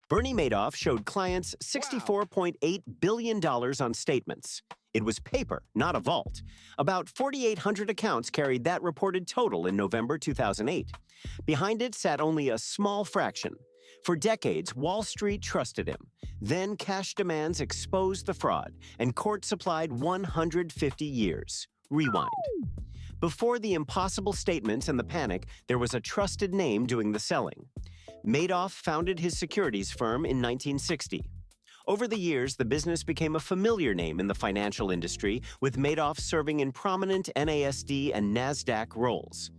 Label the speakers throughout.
Speaker 1: Bernie Madoff showed clients $64.8 billion on statements. It was paper, not a vault. About 4,800 accounts carried that reported total in November 2008. Behind it sat only a small fraction. For decades, Wall Street trusted him. Then cash demands exposed the fraud, and court supplied 150 years. Rewind. Before the impossible statements and the panic, there was a trusted name doing the selling. Madoff founded his securities firm in 1960. Over the years, the business became a familiar name in the financial industry, with Madoff serving in prominent NASD and NASDAQ roles.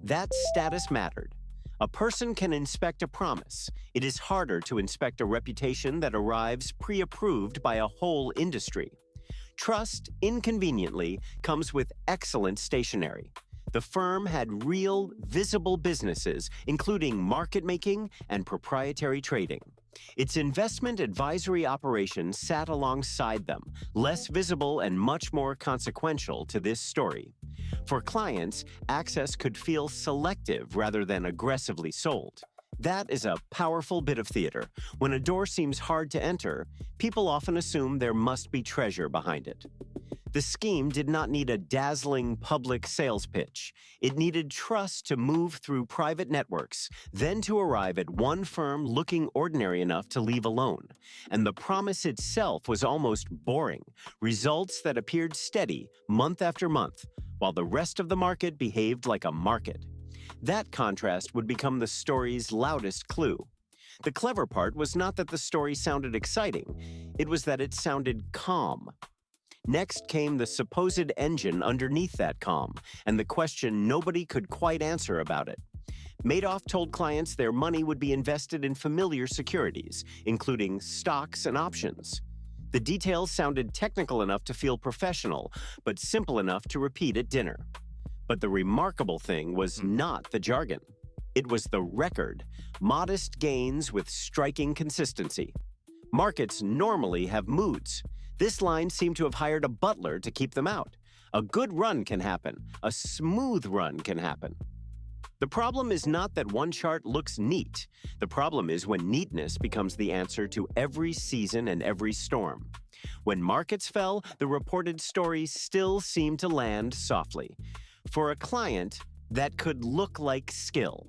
Speaker 1: That status mattered. A person can inspect a promise. It is harder to inspect a reputation that arrives pre-approved by a whole industry. Trust, inconveniently, comes with excellent stationery. The firm had real, visible businesses, including market making and proprietary trading. Its investment advisory operations sat alongside them, less visible and much more consequential to this story. For clients, access could feel selective rather than aggressively sold. That is a powerful bit of theater. When a door seems hard to enter, people often assume there must be treasure behind it. The scheme did not need a dazzling public sales pitch. It needed trust to move through private networks, then to arrive at one firm looking ordinary enough to leave alone. And the promise itself was almost boring, results that appeared steady month after month, while the rest of the market behaved like a market. That contrast would become the story's loudest clue. The clever part was not that the story sounded exciting, it was that it sounded calm. Next came the supposed engine underneath that calm, and the question nobody could quite answer about it. Madoff told clients their money would be invested in familiar securities, including stocks and options. The details sounded technical enough to feel professional, but simple enough to repeat at dinner. But the remarkable thing was not the jargon. It was the record, modest gains with striking consistency. Markets normally have moods. This line seemed to have hired a butler to keep them out. A good run can happen. A smooth run can happen. The problem is not that one chart looks neat. The problem is when neatness becomes the answer to every season and every storm. When markets fell, the reported story still seemed to land softly. For a client, that could look like skill.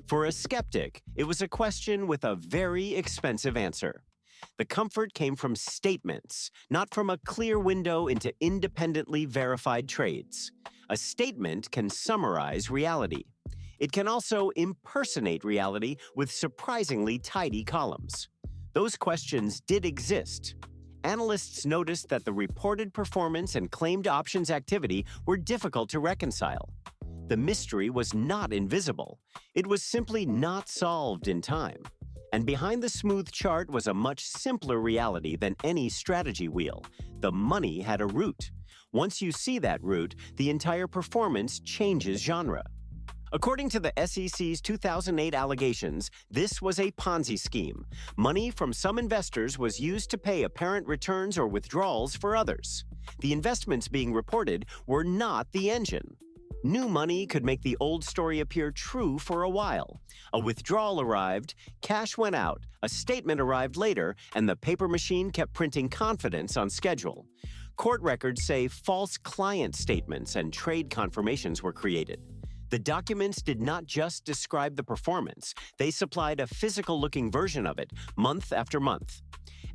Speaker 1: For a skeptic, it was a question with a very expensive answer. The comfort came from statements, not from a clear window into independently verified trades. A statement can summarize reality. It can also impersonate reality with surprisingly tidy columns. Those questions did exist. Analysts noticed that the reported performance and claimed options activity were difficult to reconcile. The mystery was not invisible. It was simply not solved in time. And behind the smooth chart was a much simpler reality than any strategy wheel. The money had a root. Once you see that root, the entire performance changes genre. According to the SEC's 2008 allegations, this was a Ponzi scheme. Money from some investors was used to pay apparent returns or withdrawals for others. The investments being reported were not the engine. New money could make the old story appear true for a while. A withdrawal arrived, cash went out, a statement arrived later, and the paper machine kept printing confidence on schedule. Court records say false client statements and trade confirmations were created. The documents did not just describe the performance, they supplied a physical-looking version of it, month after month.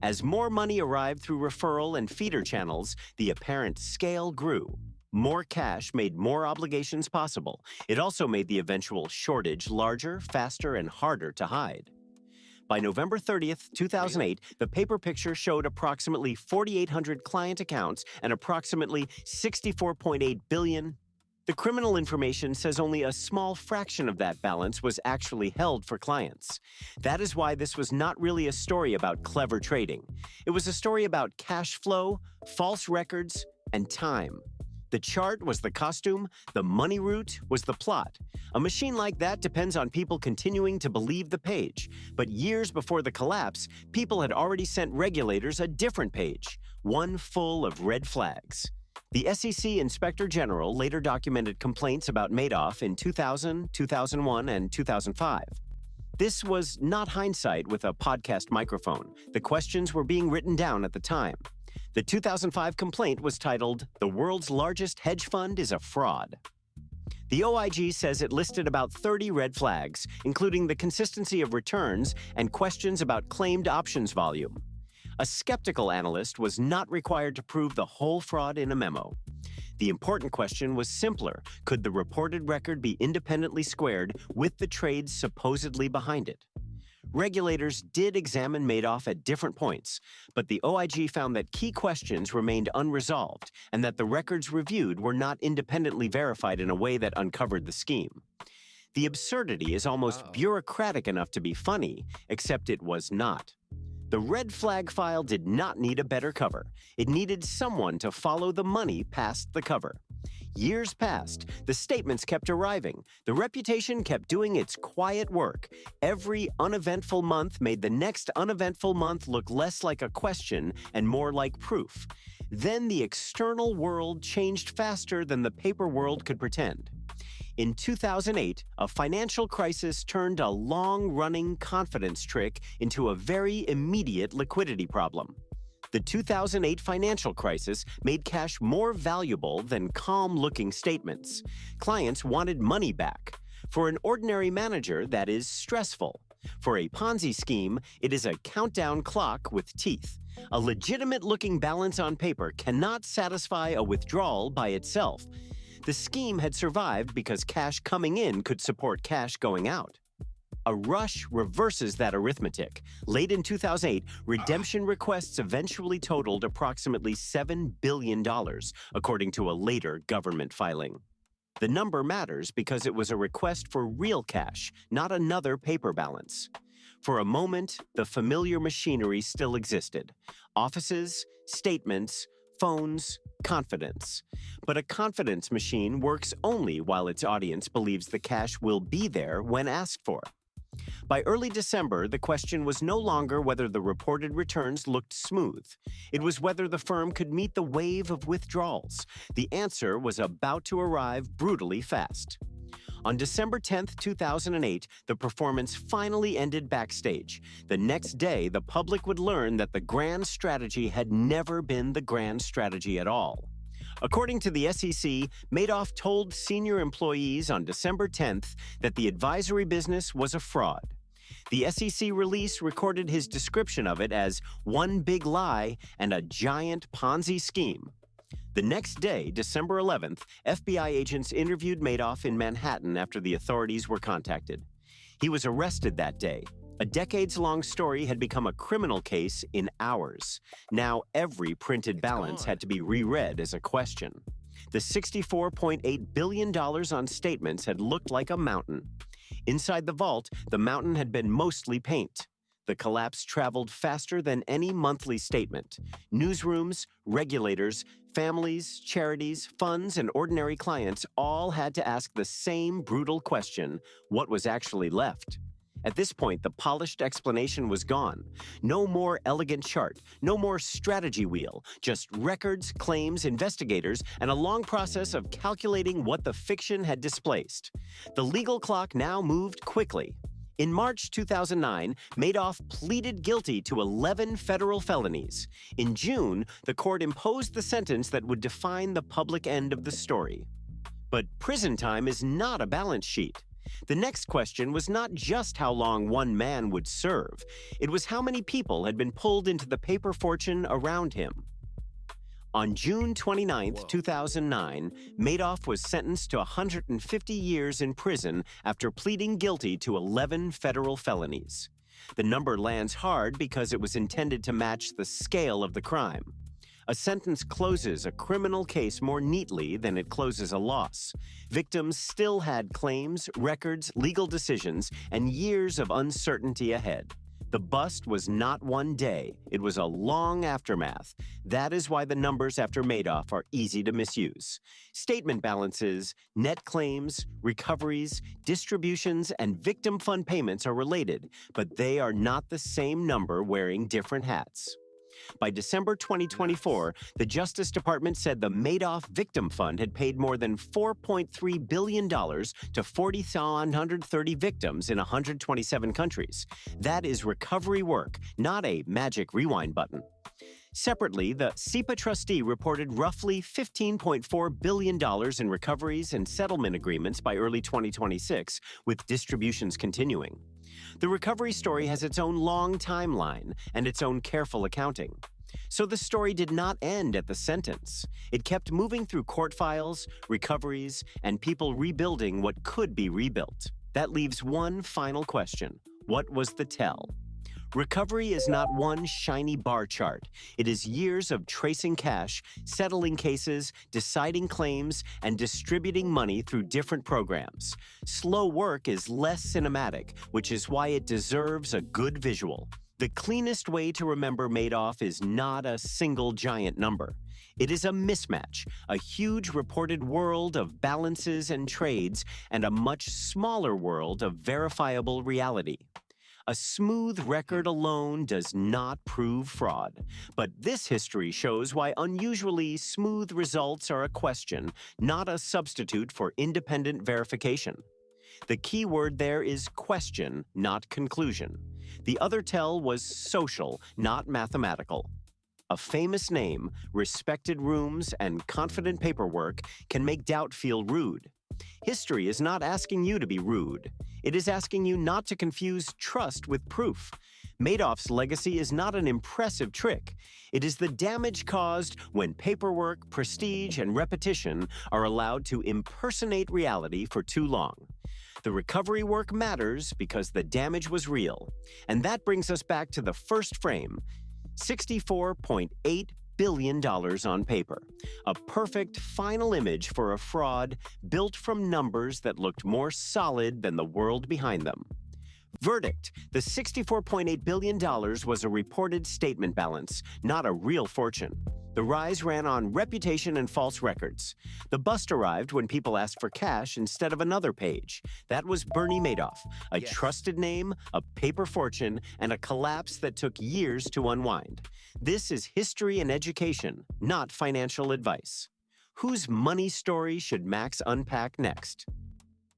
Speaker 1: As more money arrived through referral and feeder channels, the apparent scale grew. More cash made more obligations possible. It also made the eventual shortage larger, faster, and harder to hide. By November 30th, 2008, the paper picture showed approximately 4,800 client accounts and approximately $64.8 billion. The criminal information says only a small fraction of that balance was actually held for clients. That is why this was not really a story about clever trading. It was a story about cash flow, false records, and time. The chart was the costume, the money route was the plot. A machine like that depends on people continuing to believe the page. But years before the collapse, people had already sent regulators a different page, one full of red flags. The SEC Inspector General later documented complaints about Madoff in 2000, 2001, and 2005. This was not hindsight with a podcast microphone. The questions were being written down at the time. The 2005 complaint was titled, "The World's Largest Hedge Fund is a Fraud." The OIG says it listed about 30 red flags, including the consistency of returns and questions about claimed options volume. A skeptical analyst was not required to prove the whole fraud in a memo. The important question was simpler. Could the reported record be independently squared with the trades supposedly behind it? Regulators did examine Madoff at different points, but the OIG found that key questions remained unresolved and that the records reviewed were not independently verified in a way that uncovered the scheme. The absurdity is almost bureaucratic enough to be funny, except it was not. The red flag file did not need a better cover. It needed someone to follow the money past the cover. Years passed. The statements kept arriving. The reputation kept doing its quiet work. Every uneventful month made the next uneventful month look less like a question and more like proof. Then the external world changed faster than the paper world could pretend. In 2008, a financial crisis turned a long-running confidence trick into a very immediate liquidity problem. The 2008 financial crisis made cash more valuable than calm-looking statements. Clients wanted money back. For an ordinary manager, that is stressful. For a Ponzi scheme, it is a countdown clock with teeth. A legitimate-looking balance on paper cannot satisfy a withdrawal by itself. The scheme had survived because cash coming in could support cash going out. A rush reverses that arithmetic. Late in 2008, redemption requests eventually totaled approximately $7 billion, according to a later government filing. The number matters because it was a request for real cash, not another paper balance. For a moment, the familiar machinery still existed. Offices, statements, phones, confidence. But a confidence machine works only while its audience believes the cash will be there when asked for. By early December, the question was no longer whether the reported returns looked smooth. It was whether the firm could meet the wave of withdrawals. The answer was about to arrive brutally fast. On December 10, 2008, the performance finally ended backstage. The next day, the public would learn that the grand strategy had never been the grand strategy at all. According to the SEC, Madoff told senior employees on December 10th that the advisory business was a fraud. The SEC release recorded his description of it as one big lie and a giant Ponzi scheme. The next day, December 11th, FBI agents interviewed Madoff in Manhattan after the authorities were contacted. He was arrested that day. A decades-long story had become a criminal case in hours. Now every printed balance had to be reread as a question. The $64.8 billion on statements had looked like a mountain. Inside the vault, the mountain had been mostly paint. The collapse traveled faster than any monthly statement. Newsrooms, regulators, families, charities, funds, and ordinary clients all had to ask the same brutal question: what was actually left? At this point, the polished explanation was gone. No more elegant chart, no more strategy wheel, just records, claims, investigators, and a long process of calculating what the fiction had displaced. The legal clock now moved quickly. In March 2009, Madoff pleaded guilty to 11 federal felonies. In June, the court imposed the sentence that would define the public end of the story. But prison time is not a balance sheet. The next question was not just how long one man would serve. It was how many people had been pulled into the paper fortune around him. On June 29, 2009, Madoff was sentenced to 150 years in prison after pleading guilty to 11 federal felonies. The number lands hard because it was intended to match the scale of the crime. A sentence closes a criminal case more neatly than it closes a loss. Victims still had claims, records, legal decisions, and years of uncertainty ahead. The bust was not one day. It was a long aftermath. That is why the numbers after Madoff are easy to misuse. Statement balances, net claims, recoveries, distributions, and victim fund payments are related, but they are not the same number wearing different hats. By December 2024, the Justice Department said the Madoff Victim Fund had paid more than $4.3 billion to 4,130 victims in 127 countries. That is recovery work, not a magic rewind button. Separately, the SEPA trustee reported roughly $15.4 billion in recoveries and settlement agreements by early 2026, with distributions continuing. The recovery story has its own long timeline and its own careful accounting. So the story did not end at the sentence. It kept moving through court files, recoveries, and people rebuilding what could be rebuilt. That leaves one final question. What was the tell? Recovery is not one shiny bar chart. It is years of tracing cash, settling cases, deciding claims, and distributing money through different programs. Slow work is less cinematic, which is why it deserves a good visual. The cleanest way to remember Madoff is not a single giant number. It is a mismatch, a huge reported world of balances and trades, and a much smaller world of verifiable reality. A smooth record alone does not prove fraud, but this history shows why unusually smooth results are a question, not a substitute for independent verification. The key word there is question, not conclusion. The other tell was social, not mathematical. A famous name, respected rooms, and confident paperwork can make doubt feel rude. History is not asking you to be rude. It is asking you not to confuse trust with proof. Madoff's legacy is not an impressive trick. It is the damage caused when paperwork, prestige, and repetition are allowed to impersonate reality for too long. The recovery work matters because the damage was real. And that brings us back to the first frame, $64.8 billion on paper. A perfect final image for a fraud built from numbers that looked more solid than the world behind them. Verdict: the $64.8 billion was a reported statement balance, not a real fortune. The rise ran on reputation and false records. The bust arrived when people asked for cash instead of another page. That was Bernie Madoff, a trusted name, a paper fortune, and a collapse that took years to unwind. This is history and education, not financial advice. Whose money story should Max unpack next?